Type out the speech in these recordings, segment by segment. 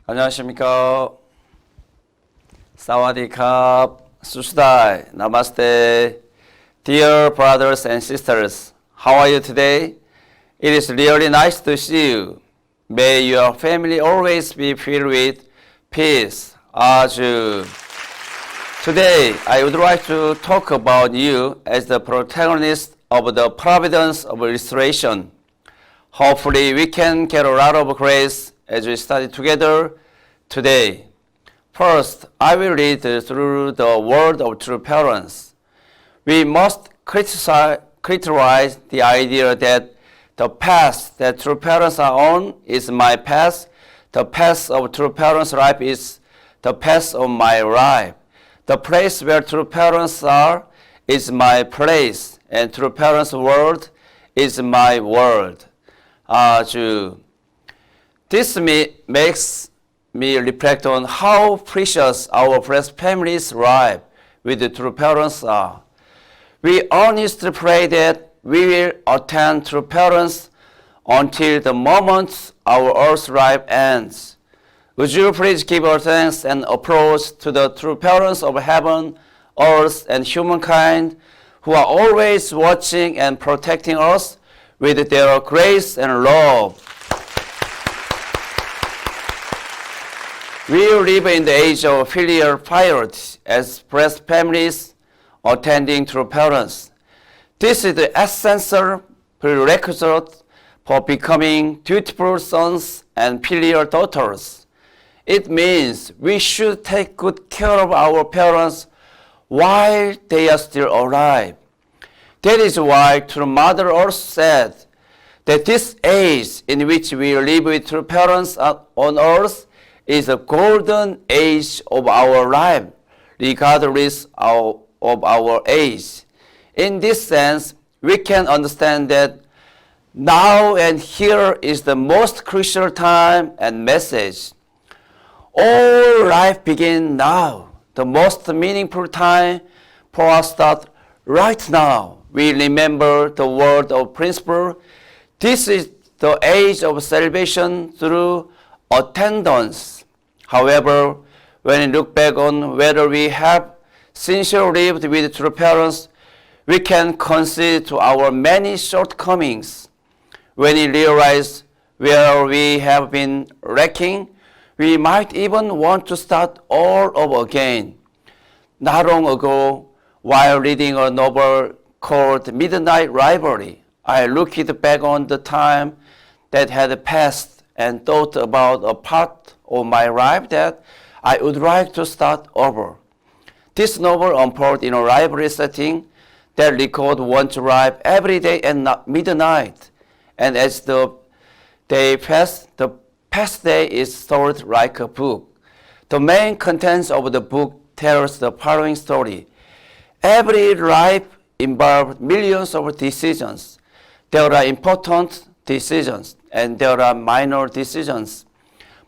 안녕하십니까. 사와디캅, 수수다이, Namaste. Dear brothers and sisters, how are you today? It is really nice to see you. May your family always be filled with peace. 아주. Today, I would like to talk about you as the protagonist of the providence of restoration. Hopefully, we can get a lot of grace as we study together today. First, I will read through the word of true parents. We must criticize the idea that the path that true parents are on is my path. The path of true parents' life is the path of my life. The place where true parents are is my place, and true parents' world is my world. 아주. This makes me reflect on how precious our blessed family's life with the true parents are. We earnestly pray that we will attend true parents until the moment our earth's life ends. Would you please give our thanks and applause to the true parents of heaven, earth, and humankind who are always watching and protecting us with their grace and love. We live in the age of filial piety as blessed families attending true parents. This is the essential prerequisite for becoming dutiful sons and filial daughters. It means we should take good care of our parents while they are still alive. That is why True Mother Earth said that this age in which we live with true parents on earth is a golden age of our life, regardless of our age. In this sense, we can understand that now and here is the most crucial time and message. All life begins now. The most meaningful time for us starts right now. We remember the word of principle. This is the age of salvation through attendance. However, when we look back on whether we have sincerely lived with true parents, we can concede to our many shortcomings. When we realize where we have been lacking, we might even want to start all over again. Not long ago, while reading a novel called Midnight Rivalry, I looked back on the time that had passed and thought about a part of my life that I would like to start over. This novel unfolded in a rivalry setting that records one's life every day at midnight. And as the day passed, the past day is told like a book. The main contents of the book tells the following story. Every life involves millions of decisions. There are important decisions and there are minor decisions.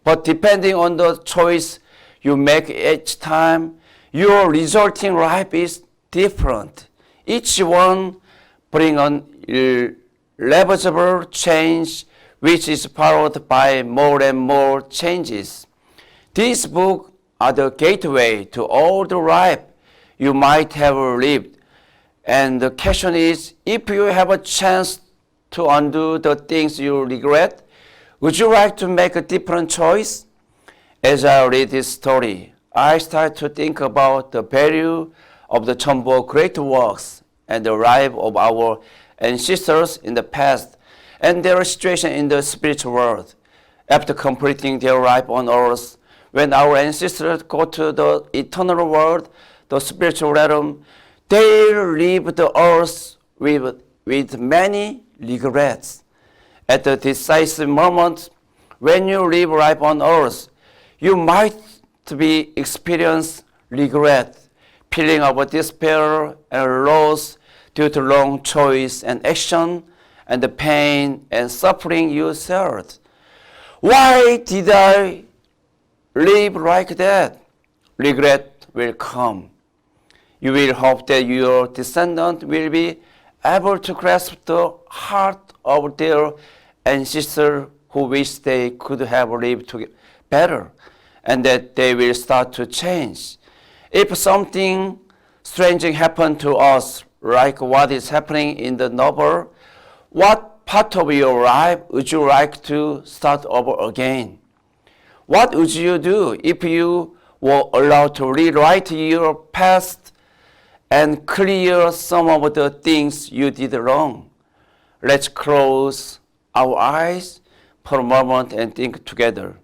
But depending on the choice you make each time, your resulting life is different. Each one brings an irreversible change which is followed by more and more changes. These books are the gateway to all the life you might have lived. And the question is, if you have a chance to undo the things you regret, would you like to make a different choice? As I read this story, I start to think about the value of the CheonBo great works and the life of our ancestors in the past and their situation in the spiritual world. After completing their life on earth, when our ancestors go to the eternal world, the spiritual realm, they leave the earth with many regrets. At the decisive moment, when you live life on earth, you might be experience regret, feeling of despair and loss due to wrong choice and action, and the pain and suffering you suffered. Why did I live like that? Regret will come. You will hope that your descendant will be able to grasp the heart of their ancestors who wish they could have lived better and that they will start to change. If something strange happened to us, like what is happening in the novel, what part of your life would you like to start over again? What would you do if you were allowed to rewrite your past and clear some of the things you did wrong? Let's close our eyes for a moment and think together.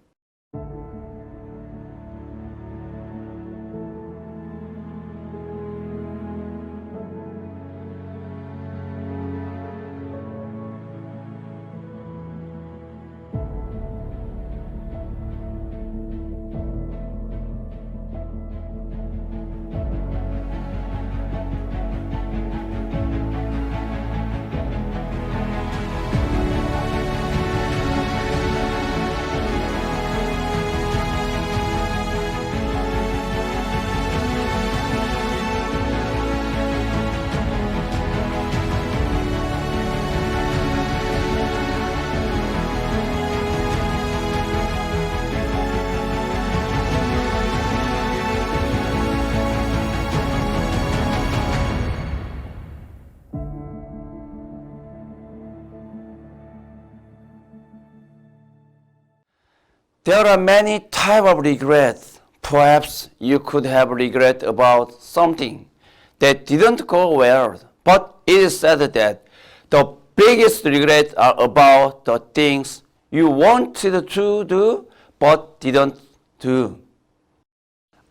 There are many types of regrets. Perhaps you could have regret about something that didn't go well, but it is said that the biggest regrets are about the things you wanted to do but didn't do.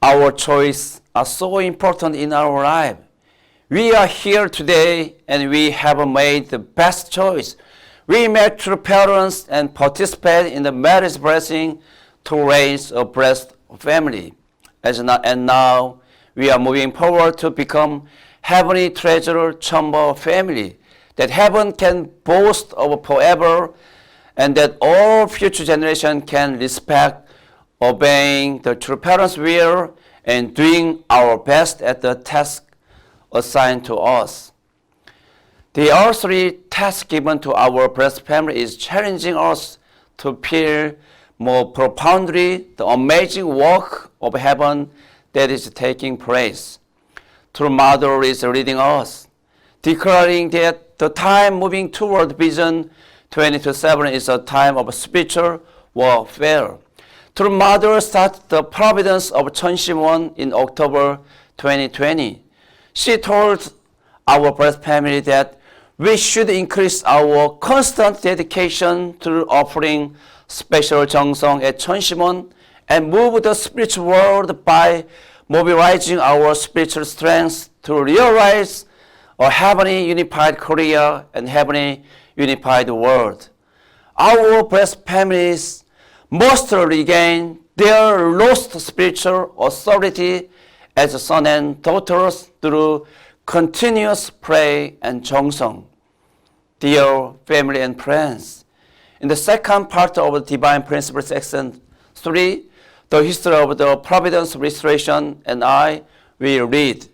Our choices are so important in our life. We are here today and we have made the best choice. We met true parents and participate in the marriage blessing to raise a blessed family. And now we are moving forward to become heavenly treasure CheonBo family that heaven can boast of forever and that all future generations can respect, obeying the true parents' will and doing our best at the task assigned to us. The earthly task given to our blessed family is challenging us to feel more profoundly the amazing work of heaven that is taking place. True Mother is leading us, declaring that the time moving toward Vision 2027 is a time of spiritual warfare. True Mother started the providence of CheonBo in October 2020. She told our blessed family that we should increase our constant dedication to offering special 정성 at CheonBo and move the spiritual world by mobilizing our spiritual strength to realize a heavenly unified Korea and heavenly unified world. Our blessed families must regain their lost spiritual authority as sons and daughters through continuous prayer and 정성. Dear family and friends, in the second part of the Divine Principles Section 3, the history of the providence of restoration, and I will read.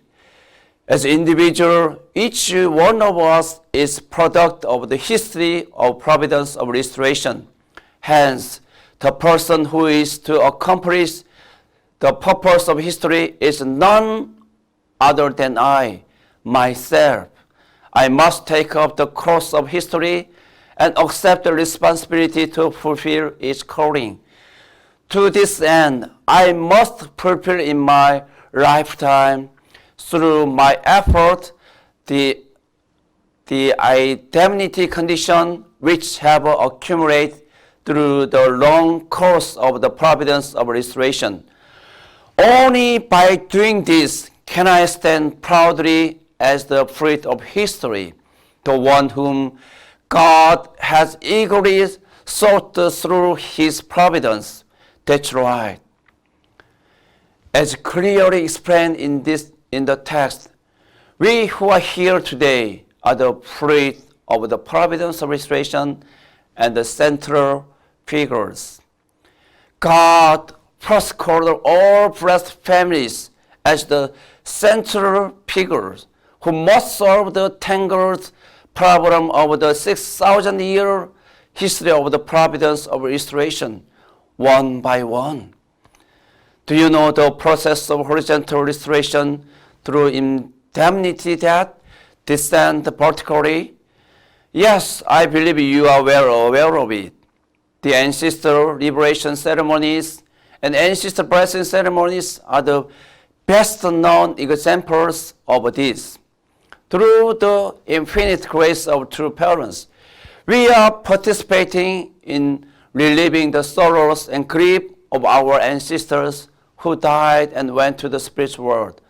As individual, each one of us is product of the history of providence of restoration. Hence, the person who is to accomplish the purpose of history is none other than I, myself. I must take up the cross of history and accept the responsibility to fulfill its calling. To this end, I must fulfill in my lifetime, through my effort, the indemnity condition which have accumulated through the long course of the providence of restoration. Only by doing this can I stand proudly as the fruit of history, the one whom God has eagerly sought through His providence. That's right. As clearly explained in the text, we who are here today are the fruit of the providence of restoration and the central figures. God first called all blessed families as the central figures who must solve the tangled problem of the 6,000-year history of the providence of restoration. one by one. Do you know the process of horizontal restoration through indemnity that descend vertically? Yes, I believe you are well aware of it. The ancestor liberation ceremonies and ancestor blessing ceremonies are the best known examples of this. Through the infinite grace of true parents, we are participating in relieving the sorrows and grief of our ancestors who died and went to the spiritual world.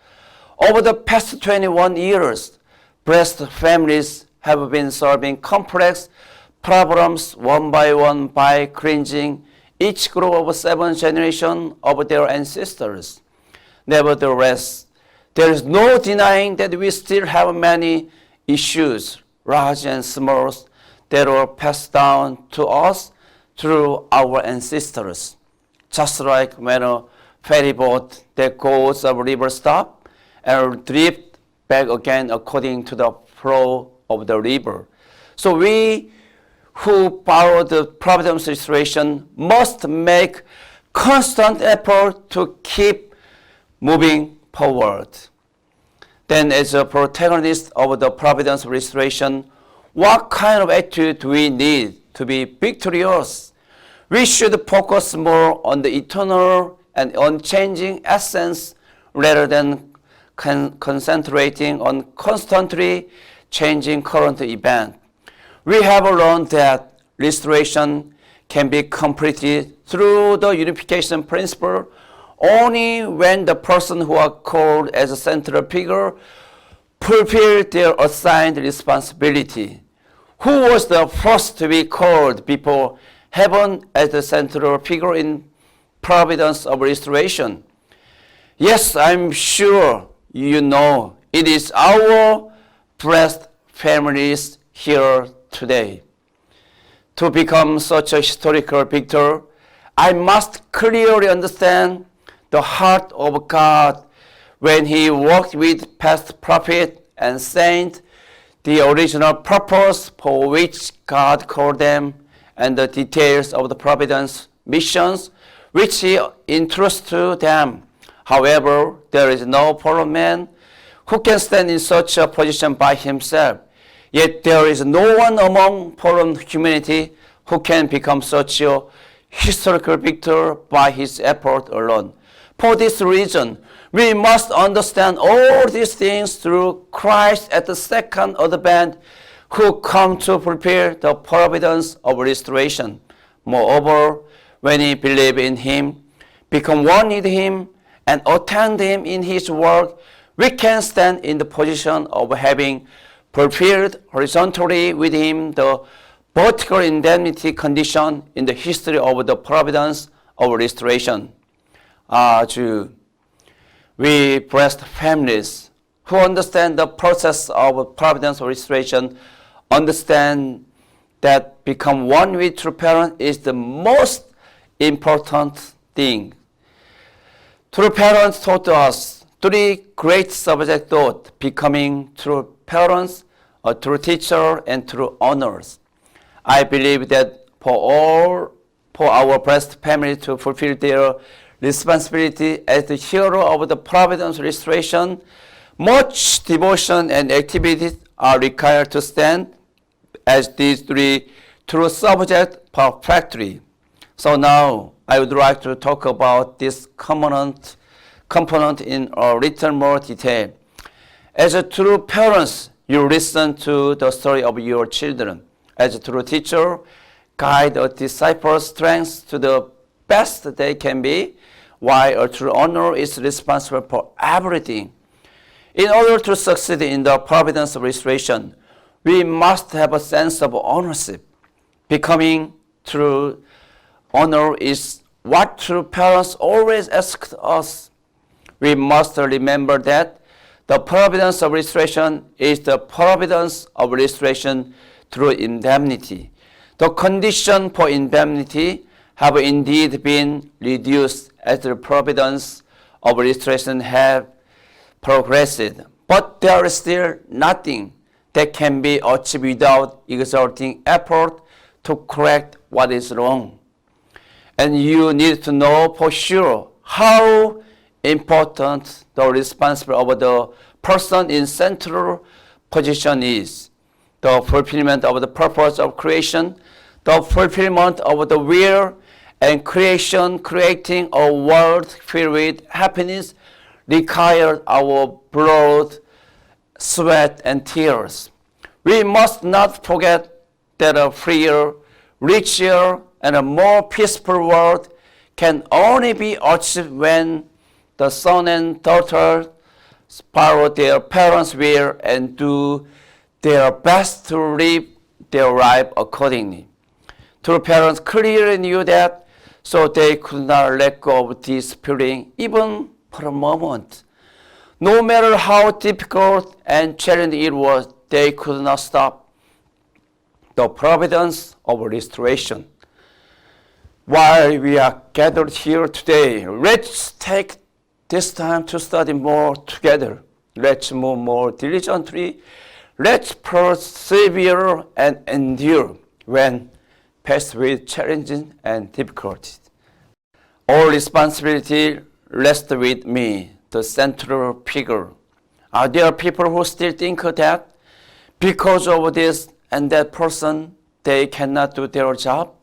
Over the past 21 years, blessed families have been solving complex problems one by cleansing each group of 7 generations of their ancestors. Nevertheless, there is no denying that we still have many issues, large and small, that were passed down to us through our ancestors. Just like when a ferry boat that goes up river stop and drift back again according to the flow of the river. So we who follow the providence restoration must make constant effort to keep moving forward. Then as a protagonist of the providence restoration, what kind of attitude do we need to be victorious? We should focus more on the eternal and unchanging essence rather than concentrating on constantly changing current event. We have learned that restoration can be completed through the unification principle only when the person who are called as a central figure fulfill their assigned responsibility. Who was the first to be called before heaven as the central figure in providence of restoration? Yes, I'm sure you know it is our blessed families here today. To become such a historical victor, I must clearly understand the heart of God when He worked with past prophet and saint, the original purpose for which God called them, and the details of the providence missions which He entrusts to them. However, there is no fallen man who can stand in such a position by himself. Yet there is no one among fallen humanity who can become such a historical victor by his effort alone. For this reason, we must understand all these things through Christ at the second advent, who come to fulfill the providence of restoration. Moreover, when we believe in Him, become one with Him, and attend Him in His work, we can stand in the position of having fulfilled horizontally with Him the vertical indemnity condition in the history of the providence of restoration. We blessed families who understand the process of providence of restoration understand that become one with true parent is the most important thing. True parents taught us 3 great subject thought: becoming true parents, a true teacher, and true honors. I believe that for our blessed family to fulfill their responsibility as the hero of the providence restoration, much devotion and activities are required to stand as these 3 true subjects perfectly. So now I would like to talk about this component in a little more detail. As a true parents, you listen to the story of your children. As a true teacher, guide a disciple's strengths to the best they can be, while a true honor is responsible for everything. In order to succeed in the providence of restoration, we must have a sense of ownership. Becoming true honor is what true parents always asked us. We must remember that the providence of restoration is the providence of restoration through indemnity. The condition for indemnity have indeed been reduced as the providence of restoration have progressed, but there is still nothing that can be achieved without exerting effort to correct what is wrong. And you need to know for sure how important the responsibility of the person in central position is. The fulfillment of the purpose of creation, the fulfillment of the will and creation, creating a world filled with happiness, requires our blood, sweat, and tears. We must not forget that a freer, richer, and a more peaceful world can only be achieved when the son and daughter follow their parents' will and do their best to live their life accordingly. True parents clearly knew that, so they could not let go of this feeling even for a moment. No matter how difficult and challenging it was, they could not stop the providence of restoration. While we are gathered here today, let's take this time to study more together. Let's move more diligently. Let's persevere and endure when faced with challenges and difficulties. All responsibility rests with me, the central figure. Are there people who still think that because of this and that person, they cannot do their job?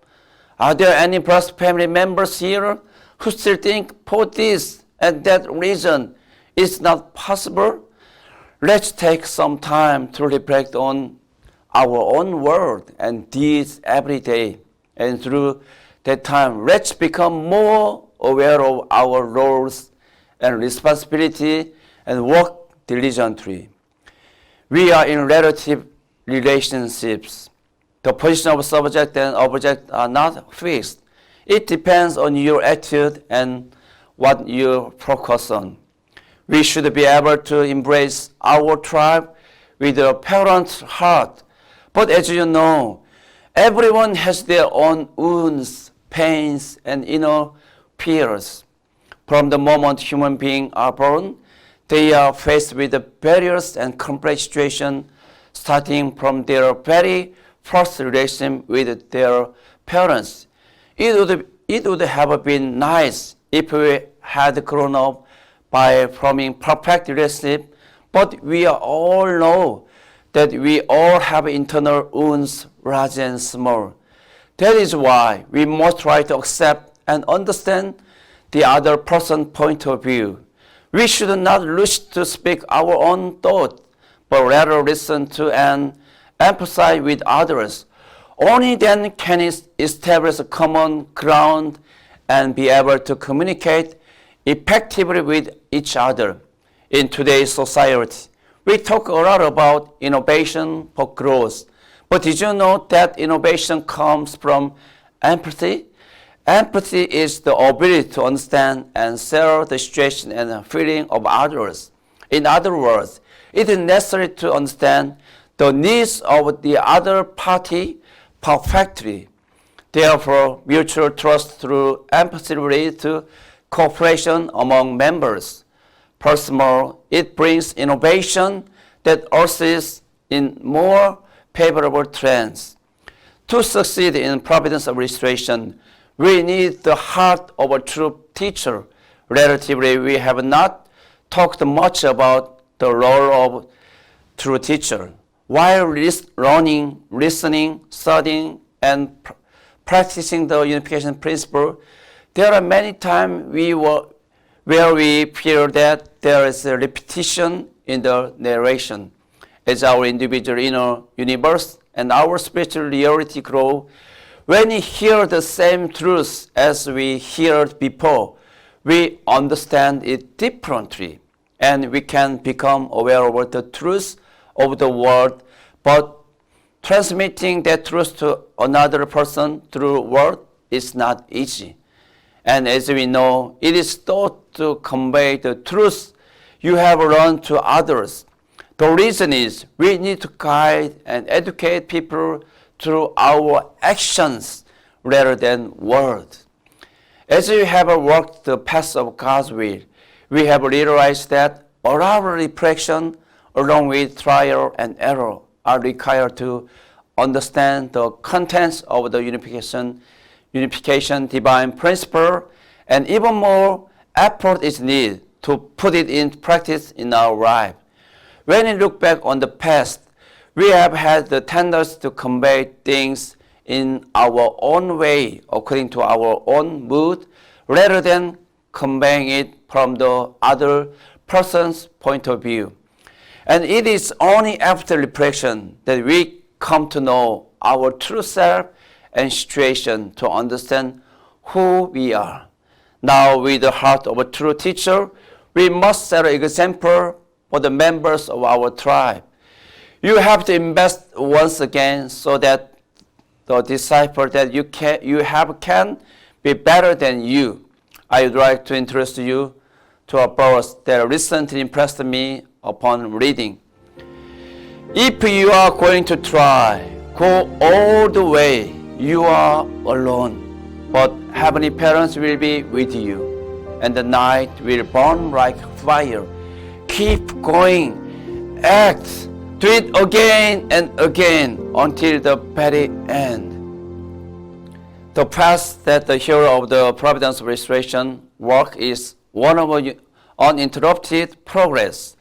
Are there any blessed family members here who still think for this and that reason it's not possible? Let's take some time to reflect on our own world and deeds every day. And through that time, let's become more aware of our roles and responsibility and work diligently. We are in relative relationships. The position of subject and object are not fixed. It depends on your attitude and what you focus on. We should be able to embrace our tribe with a parent's heart. But as you know, everyone has their own wounds, pains, and inner fears. From the moment human beings are born, they are faced with the various and complex situations, starting from their very first relation with their parents. It would have been nice if we had grown up by forming perfect relationship, but we all know that we all have internal wounds, large and small. That is why we must try to accept and understand the other person's point of view. We should not rush to speak our own thought, but rather listen to and empathize with others. Only then can it establish a common ground and be able to communicate effectively with each other. In today's society, we talk a lot about innovation for growth. But did you know that innovation comes from empathy? Empathy is the ability to understand and share the situation and feeling of others. In other words, it is necessary to understand the needs of the other party perfectly. Therefore, mutual trust through empathy leads to cooperation among members. Furthermore, it brings innovation that ushers in more favorable trends. To succeed in providence of restoration, we need the heart of a true teacher. Relatively, we have not talked much about the role of true teacher. While learning, listening, studying, and practicing the unification principle, there are many times where we feel that there is a repetition in the narration. As our individual inner universe and our spiritual reality grow, when we hear the same truth as we heard before, we understand it differently, and we can become aware of the truth of the world, but transmitting that truth to another person through word is not easy. And as we know, it is thought to convey the truth you have learned to others. The reason is we need to guide and educate people through our actions rather than words. As we have walked the path of God's will, we have realized that all our reflection, along with trial and error, are required to understand the contents of the unification unification, divine principle, and even more effort is needed to put it in practice in our life. When we look back on the past, we have had the tendency to convey things in our own way, according to our own mood, rather than conveying it from the other person's point of view. And it is only after reflection that we come to know our true self and situation to understand who we are. Now, with the heart of a true teacher, we must set an example for the members of our tribe. You have to invest once again so that the disciple that you have can be better than you. I would like to introduce you to a verse that recently impressed me upon reading. If you are going to try, go all the way. You are alone, but heavenly parents will be with you, and the night will burn like fire. Keep going, act, do it again and again until the very end. The path that the hero of the providence restoration work is one of uninterrupted progress.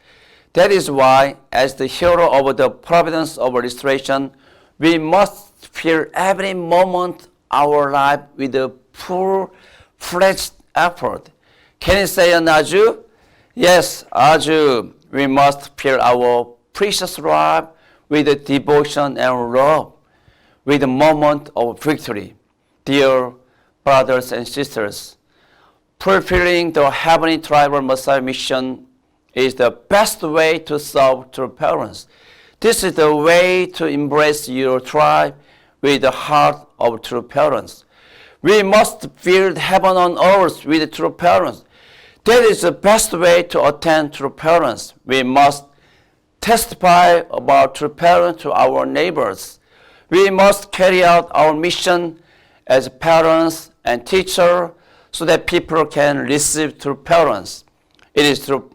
That is why, as the hero of the providence of restoration, we must fill every moment our life with a full-fledged effort. Can you say an aju? Yes, aju. We must fill our precious life with devotion and love, with a moment of victory. Dear brothers and sisters, fulfilling the heavenly tribal Messiah mission is the best way to serve true parents. This is the way to embrace your tribe with the heart of true parents. We must build heaven on earth with true parents. That is the best way to attend true parents. We must testify about true parents to our neighbors. We must carry out our mission as parents and teachers so that people can receive true parents. It is true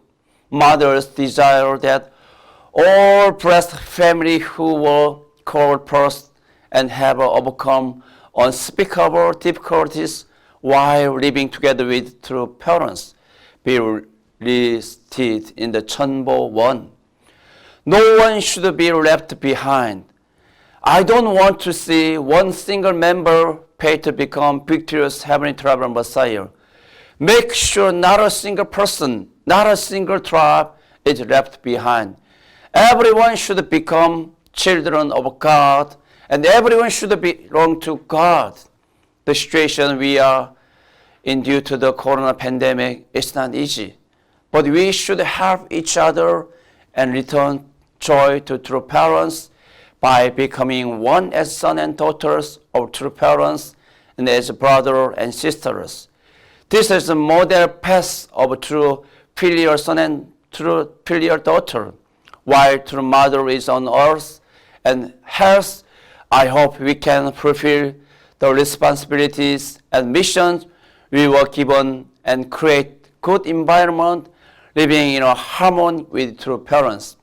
mother's desire that all blessed family who were called first and have overcome unspeakable difficulties while living together with true parents be listed in the CheonBo 1. No one should be left behind. I don't want to see one single member paid to become victorious heavenly tribal Messiah. Make sure not a single person, not a single tribe is left behind. Everyone should become children of God, and everyone should belong to God. The situation we are in due to the corona pandemic is not easy, but we should help each other and return joy to true parents by becoming one as sons and daughters of true parents and as brothers and sisters. This is the model path of true filial son and true filial daughter. While true mother is on earth and health, I hope we can fulfill the responsibilities and missions we were given and create good environment living in a harmony with true parents.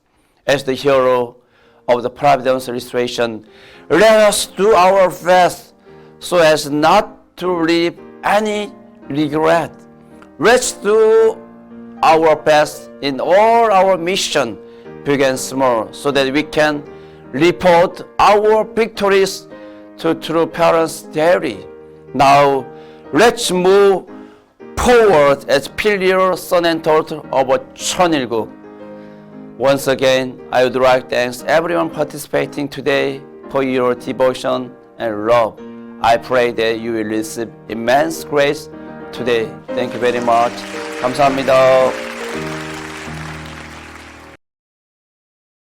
As the hero of the providence restoration, let us do our best so as not to leave any regret. Let's do our best in all our mission, big and small, so that we can report our victories to true parents daily. Now, let's move forward as filial son and daughter of CheonIl국. Once again, I would like to thank everyone participating today for your devotion and love. I pray that you will receive immense grace today. Thank you very much. 감사합니다.